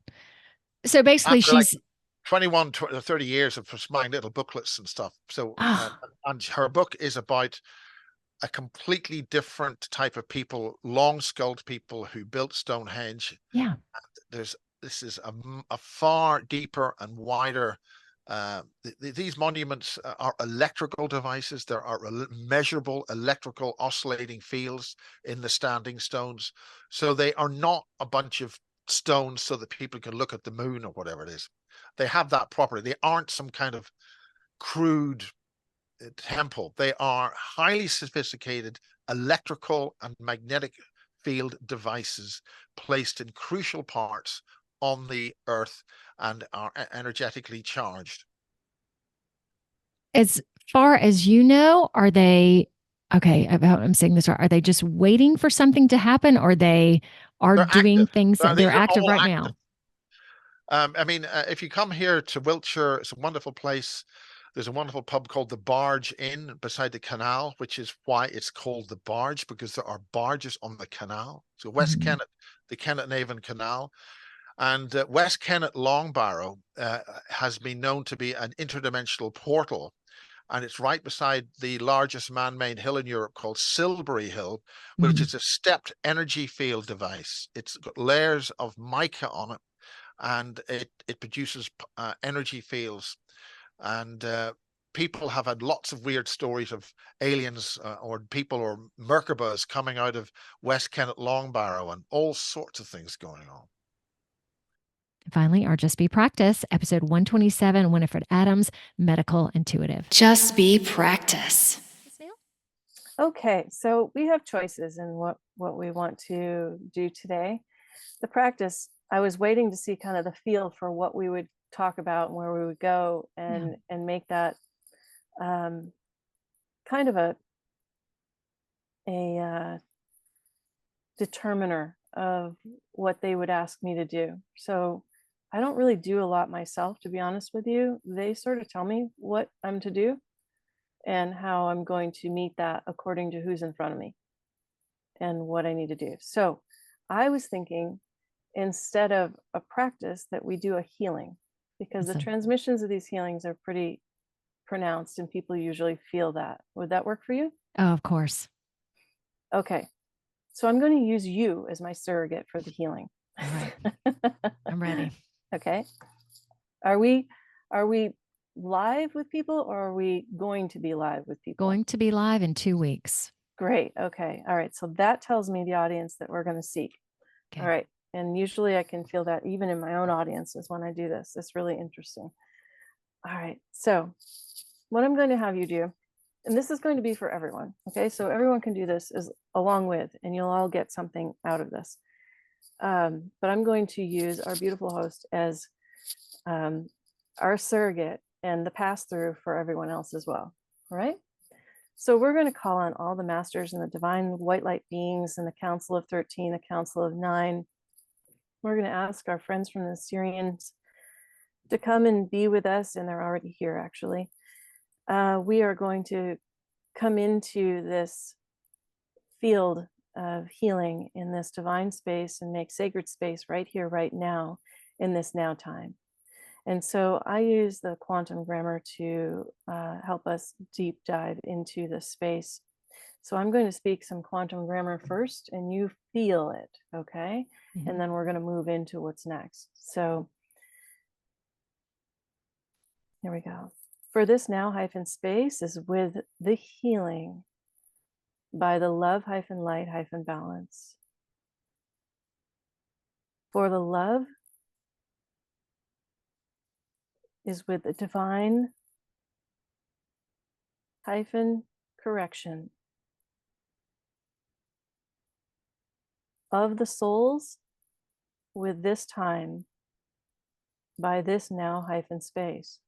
So basically after she's... like 21, 30 years of supplying little booklets and stuff. So, and her book is about a completely different type of people, long-skulled people who built Stonehenge. Yeah. This is a far deeper and wider. These monuments are electrical devices. There are measurable electrical oscillating fields in the standing stones. So they are not a bunch of stones so that people can look at the moon or whatever it is. They have that property. They aren't some kind of crude temple. They are highly sophisticated electrical and magnetic field devices placed in crucial parts on the earth and are energetically charged. As far as you know, are they okay? I'm saying this right. Are they just waiting for something to happen, or they're doing active things that they're active right now? I mean, if you come here to Wiltshire, it's a wonderful place. There's a wonderful pub called the Barge Inn beside the canal, which is why it's called the Barge, because there are barges on the canal. So West Kennet, the Kennet Navan Canal. And West Kennet Long Barrow has been known to be an interdimensional portal. And it's right beside the largest man-made hill in Europe called Silbury Hill, which is a stepped energy field device. It's got layers of mica on it, and it produces energy fields. And people have had lots of weird stories of aliens or people or Merkabahs coming out of West Kennet Long Barrow and all sorts of things going on. Finally, our Just Be Practice, episode 127, Winifred Adams, medical intuitive. Just Be Practice. Okay, so we have choices in what we want to do today. The practice, I was waiting to see kind of the feel for what we would talk about and where we would go and make that kind of a determiner of what they would ask me to do. So I don't really do a lot myself, to be honest with you. They sort of tell me what I'm to do and how I'm going to meet that according to who's in front of me and what I need to do. So I was thinking, instead of a practice, that we do a healing, because the transmissions of these healings are pretty pronounced and people usually feel that. Would that work for you? Oh, of course. Okay. So I'm going to use you as my surrogate for the healing. All right. I'm ready. Okay. Are we live with people, or are we going to be live with people? Going to be live in 2 weeks. Great. Okay. All right. So that tells me the audience that we're going to seek. Okay. All right. And usually I can feel that even in my own audiences when I do this. It's really interesting. All right. So what I'm going to have you do, and this is going to be for everyone. Okay. So everyone can do this as along with, and you'll all get something out of this. But I'm going to use our beautiful host as our surrogate and the pass through for everyone else as well. All right. So we're going to call on all the masters and the divine white light beings and the Council of 13, the Council of 9. We're going to ask our friends from the Syrians to come and be with us, and they're already here actually. We are going to come into this field of healing in this divine space and make sacred space right here, right now, in this now time. And so I use the quantum grammar to help us deep dive into this space. So I'm going to speak some quantum grammar first, and you feel it, okay? Mm-hmm. And then we're going to move into what's next. So here we go. For this now hyphen space is with the healing by the love hyphen light hyphen balance. For the love is with the divine hyphen correction of the souls with this time by this now hyphen space.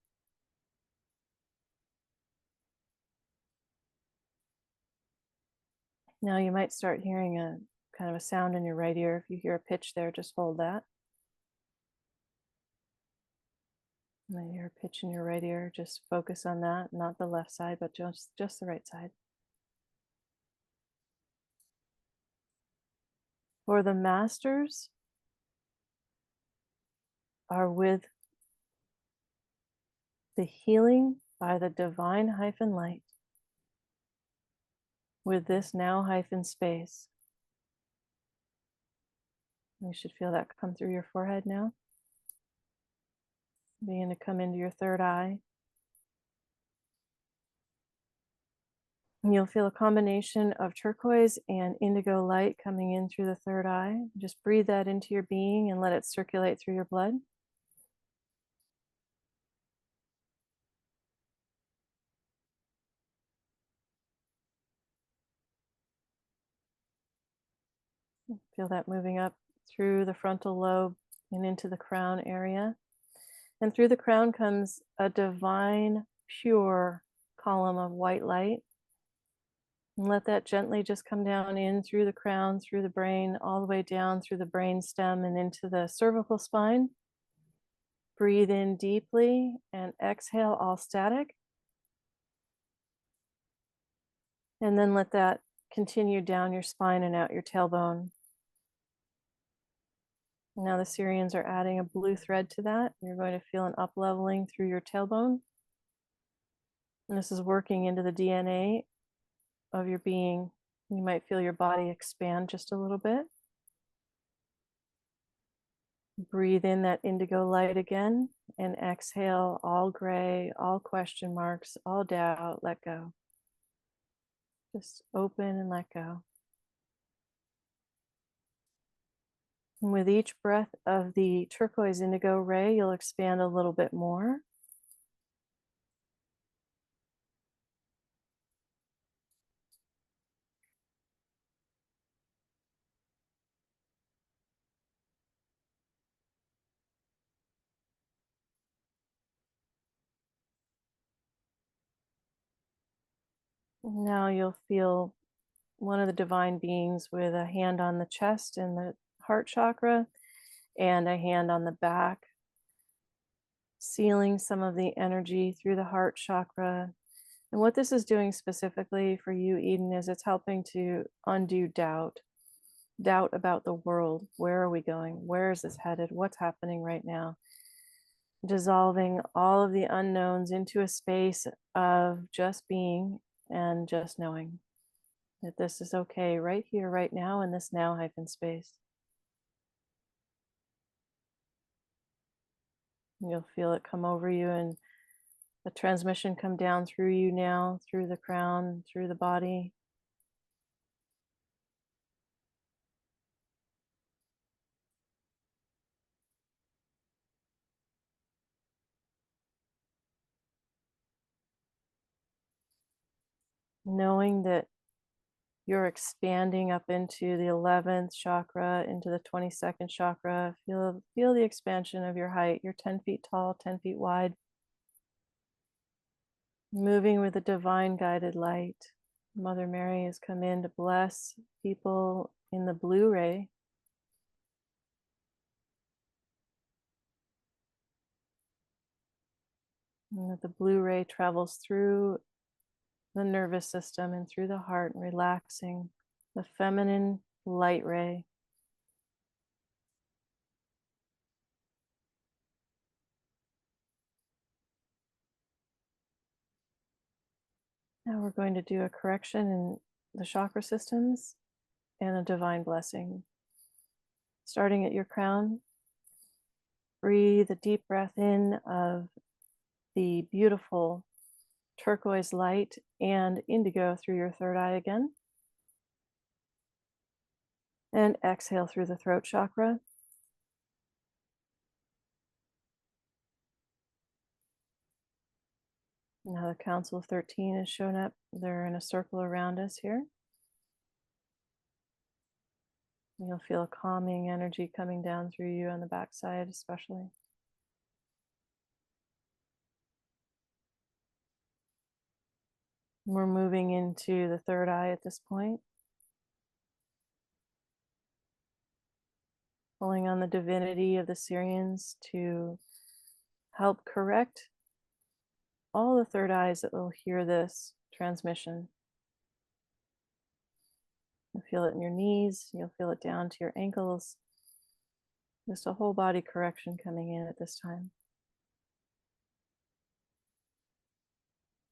Now you might start hearing a kind of a sound in your right ear. If you hear a pitch there, just hold that. You might hear a pitch in your right ear. Just focus on that, not the left side, but just the right side. For the masters are with the healing by the divine hyphen light with this now hyphen space. You should feel that come through your forehead now. Begin to come into your third eye. And you'll feel a combination of turquoise and indigo light coming in through the third eye. Just breathe that into your being and let it circulate through your blood. Feel that moving up through the frontal lobe and into the crown area. And through the crown comes a divine, pure column of white light. And let that gently just come down in through the crown, through the brain, all the way down through the brain stem and into the cervical spine. Breathe in deeply and exhale all static. And then let that continue down your spine and out your tailbone. Now the Syrians are adding a blue thread to that. You're going to feel an up leveling through your tailbone. And this is working into the DNA of your being. You might feel your body expand just a little bit. Breathe in that indigo light again and exhale all gray, all question marks, all doubt, let go. Just open and let go. And with each breath of the turquoise indigo ray, you'll expand a little bit more. Now you'll feel one of the divine beings with a hand on the chest and the heart chakra and a hand on the back, sealing some of the energy through the heart chakra. And what this is doing specifically for you, Eden, is it's helping to undo doubt about the world. Where are we going? Where is this headed? What's happening right now? Dissolving all of the unknowns into a space of just being and just knowing that this is okay right here, right now, in this now hyphen space. You'll feel it come over you and the transmission come down through you now, through the crown, through the body. Knowing that you're expanding up into the 11th chakra, into the 22nd chakra. Feel the expansion of your height. You're 10 feet tall, 10 feet wide. Moving with a divine guided light. Mother Mary has come in to bless people in the blue ray. And that the blue ray travels through the nervous system and through the heart, relaxing the feminine light ray. Now we're going to do a correction in the chakra systems and a divine blessing. Starting at your crown, breathe a deep breath in of the beautiful turquoise light and indigo through your third eye again. And exhale through the throat chakra. Now the Council of 13 has shown up. They're in a circle around us here. You'll feel a calming energy coming down through you on the backside, especially. We're moving into the third eye at this point. Pulling on the divinity of the Syrians to help correct all the third eyes that will hear this transmission. You'll feel it in your knees, you'll feel it down to your ankles. Just a whole body correction coming in at this time.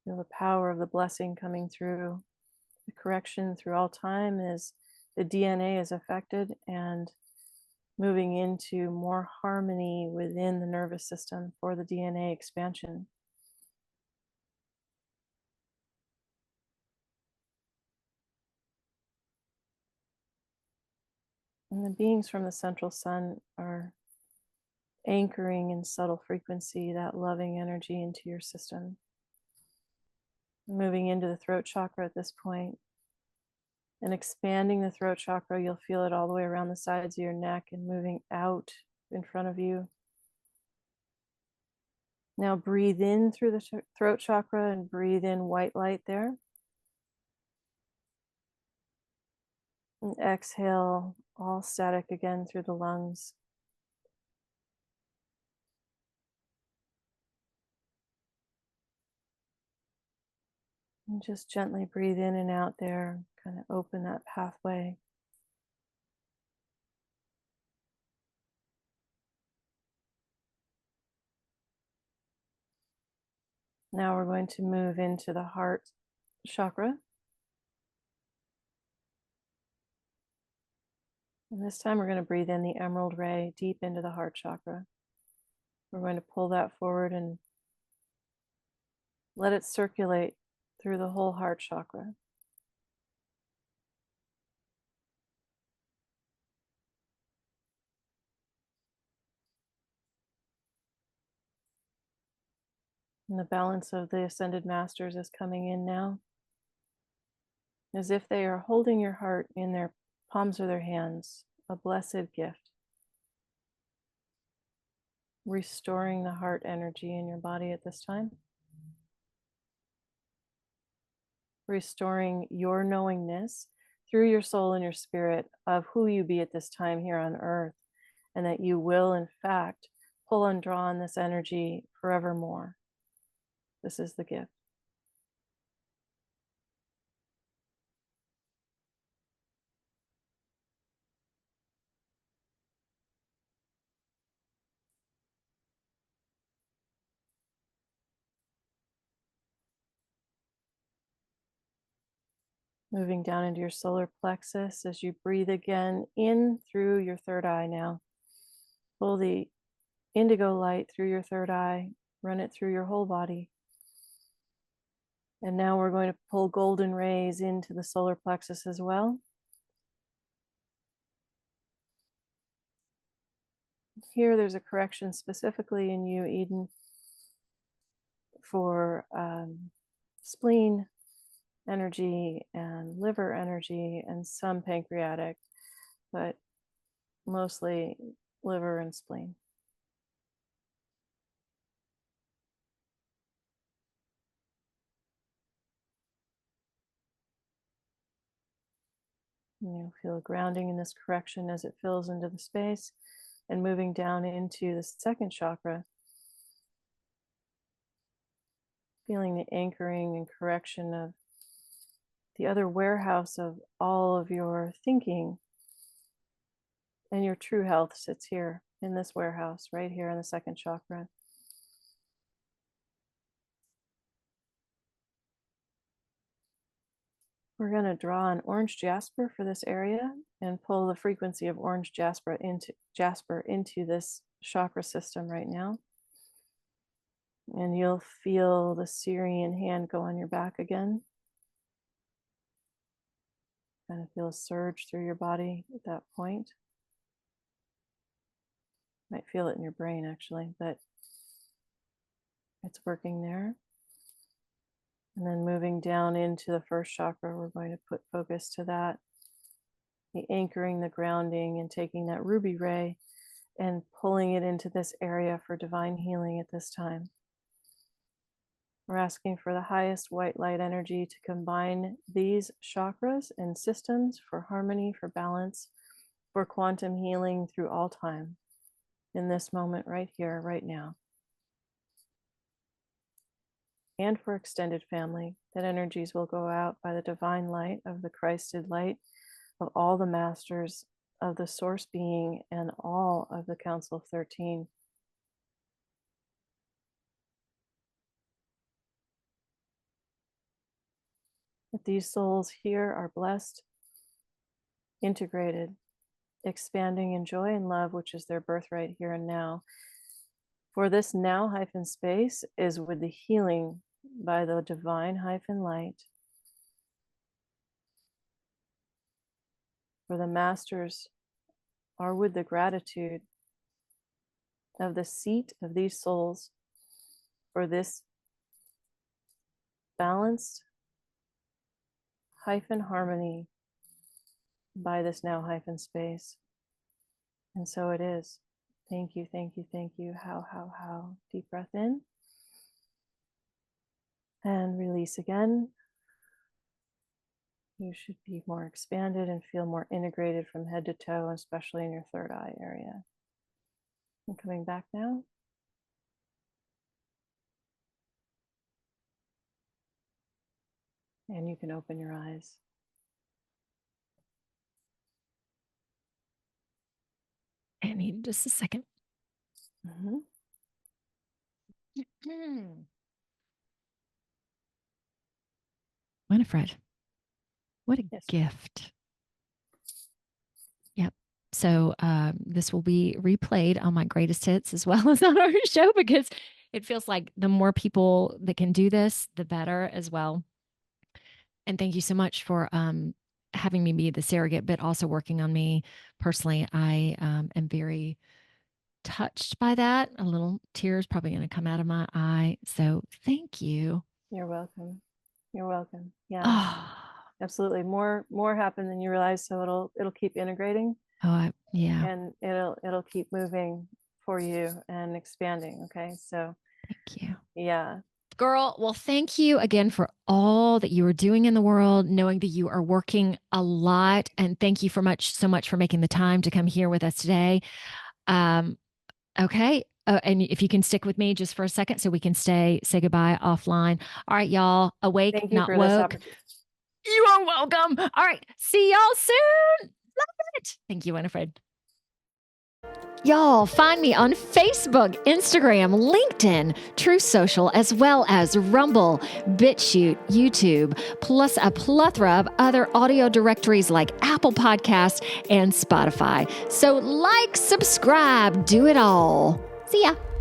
Feel the power of the blessing coming through. The correction through all time as the DNA is affected and moving into more harmony within the nervous system for the DNA expansion. And the beings from the central sun are anchoring in subtle frequency, that loving energy into your system. Moving into the throat chakra at this point and expanding the throat chakra, you'll feel it all the way around the sides of your neck and moving out in front of you. Now breathe in through the throat chakra and breathe in white light there. And exhale all static again through the lungs. And just gently breathe in and out there, kind of open that pathway. Now we're going to move into the heart chakra. And this time we're going to breathe in the emerald ray deep into the heart chakra. We're going to pull that forward and let it circulate through the whole heart chakra. And the balance of the ascended masters is coming in now, as if they are holding your heart in their palms of their hands, a blessed gift. Restoring the heart energy in your body at this time. Restoring your knowingness through your soul and your spirit of who you be at this time here on earth, and that you will, in fact, pull and draw on this energy forevermore. This is the gift. Moving down into your solar plexus as you breathe again in through your third eye now. Pull the indigo light through your third eye, run it through your whole body. And now we're going to pull golden rays into the solar plexus as well. Here, there's a correction specifically in you, Eden, for spleen energy and liver energy and some pancreatic, but mostly liver and spleen. You feel grounding in this correction as it fills into the space and moving down into the second chakra. Feeling the anchoring and correction of the other warehouse of all of your thinking, and your true health sits here in this warehouse, right here in the second chakra. We're going to draw an orange jasper for this area and pull the frequency of orange jasper into this chakra system right now. And you'll feel the Syrian hand go on your back again. Kind of feel a surge through your body at that point. Might feel it in your brain actually, but it's working there. And then moving down into the first chakra, we're going to put focus to that. The anchoring, the grounding, and taking that ruby ray and pulling it into this area for divine healing at this time. We're asking for the highest white light energy to combine these chakras and systems for harmony, for balance, for quantum healing through all time. In this moment right here, right now. And for extended family, that energies will go out by the divine light of the Christed light of all the masters of the source being and all of the Council of 13. That these souls here are blessed, integrated, expanding in joy and love, which is their birthright here and now. For this now space is with the healing by the divine light. For the masters are with the gratitude of the seat of these souls for this balanced harmony by this now space. And so it is. Thank you, thank you, thank you. How. Deep breath in. And release again. You should be more expanded and feel more integrated from head to toe, especially in your third eye area. And coming back now. And you can open your eyes. I need just a second. Mm-hmm. Winifred, what a Yes. gift. Yep. So this will be replayed on my greatest hits as well as on our show, because it feels like the more people that can do this, the better as well. And thank you so much for having me be the surrogate, but also working on me personally. I am very touched by that. A little tears probably going to come out of my eye. So thank you. You're welcome. You're welcome. Yeah, Oh, absolutely. More happen than you realize. So it'll keep integrating. Yeah. And it'll keep moving for you and expanding. Okay. So Thank you. Yeah. Girl, well, thank you again for all that you are doing in the world, knowing that you are working a lot. And thank you so much for making the time to come here with us today. Okay. And if you can stick with me just for a second so we can say goodbye offline. All right, y'all. Awake, Thank you not for this woke. opportunity. You are welcome. All right. See y'all soon. Love it. Thank you, Winifred. Y'all, find me on Facebook, Instagram, LinkedIn, Truth Social, as well as Rumble, BitChute, YouTube, plus a plethora of other audio directories like Apple Podcasts and Spotify. So like, subscribe, do it all. See ya.